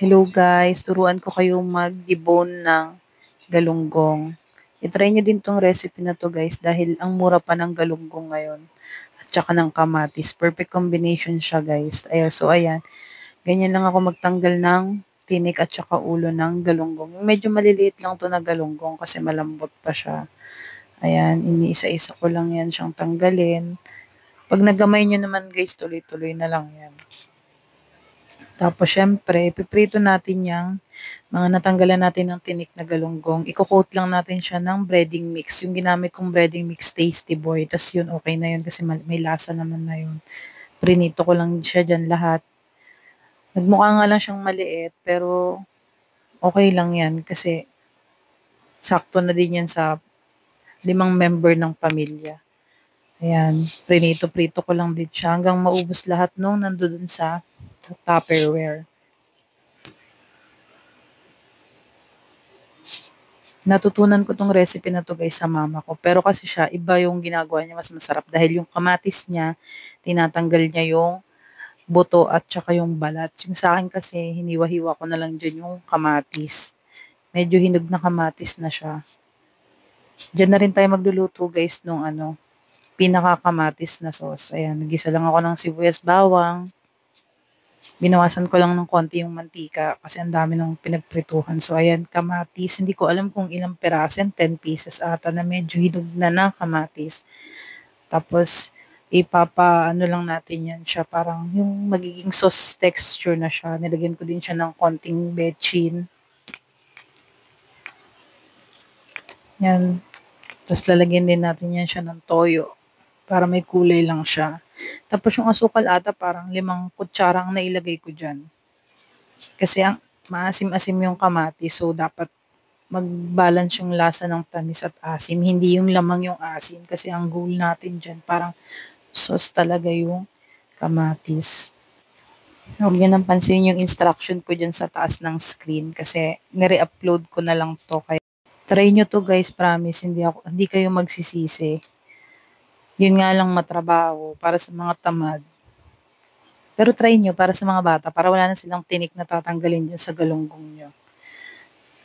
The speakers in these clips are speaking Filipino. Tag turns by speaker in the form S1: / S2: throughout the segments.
S1: Hello guys, turuan ko kayong mag-debone ng galunggong. I-try nyo din tong recipe na to guys dahil ang mura pa ng galunggong ngayon. At saka ng kamatis. Perfect combination siya guys. So ayan, ganyan lang ako magtanggal ng tinik at saka ulo ng galunggong. Medyo maliliit lang to na galunggong kasi malambot pa siya. Ayan, iniisa-isa ko lang yan siyang tanggalin. Pag nagamay nyo naman guys, tuloy-tuloy na lang yan. Tapos, syempre, piprito natin yung mga natanggalan natin ng tinik na galunggong. Iko-coat lang natin siya ng breading mix. Yung ginamit kong breading mix, Tasty Boy. Tapos yun, okay na yun kasi may lasa naman na yun. Prinito ko lang siya dyan lahat. Nagmukha nga lang siyang maliit, pero okay lang yan kasi sakto na din yan sa 5 member ng pamilya. Ayan, prinito-prito ko lang din siya hanggang maubos lahat nung nandoon sa Tupperware. Natutunan ko 'tong recipe na 'to guys sa mama ko. Pero kasi siya, iba yung ginagawa niya, mas masarap dahil yung kamatis niya, tinatanggal niya yung buto at saka yung balat. Yung sa akin kasi, hiniwa-hiwa ko na lang dyan yung kamatis. Medyo hinog na kamatis na siya. Diyan na rin tayo magluluto guys nung pinaka-kamatis na sauce. Ayan, nagisa lang ako ng sibuyas bawang. Binawasan ko lang ng konti yung mantika kasi ang dami ng pinagprituhan. So, ayan, kamatis. Hindi ko alam kung ilang peraso yan. 10 pieces ata na medyo hinog na kamatis. Tapos, ano lang natin yan siya. Parang yung magiging sauce texture na siya. Nilagyan ko din siya ng konting bechin. Yan. Tapos, lalagyan din natin yan siya ng toyo para may kulay lang siya. Tapos yung asukal ata parang 5 kutsara ang nailagay ko dyan. Kasi ang maasim-asim yung kamatis, so dapat mag-balance yung lasa ng tamis at asim. Hindi yung lamang yung asim kasi ang goal natin dyan parang sauce talaga yung kamatis. Huwag nyo nang pansinin yung instruction ko dyan sa taas ng screen kasi nire-upload ko na lang to. Kaya try nyo to guys, promise. Hindi kayo magsisisi. Yun nga lang matrabaho para sa mga tamad. Pero try nyo para sa mga bata, para wala na silang tinik na tatanggalin dyan sa galunggong nyo.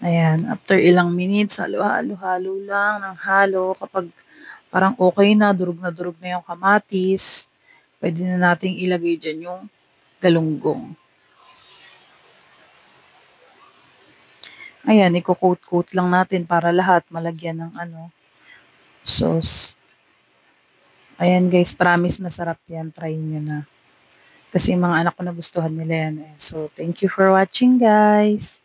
S1: Ayan, after ilang minutes, halo-halo lang ng halo. Kapag parang okay na durog na yung kamatis, pwede na nating ilagay dyan yung galunggong. Ayan, iko-coat-coat lang natin para lahat malagyan ng sauce. Ayan guys, promise masarap yan. Try nyo na. Kasi yung mga anak ko nagustuhan nila yan. So, thank you for watching guys.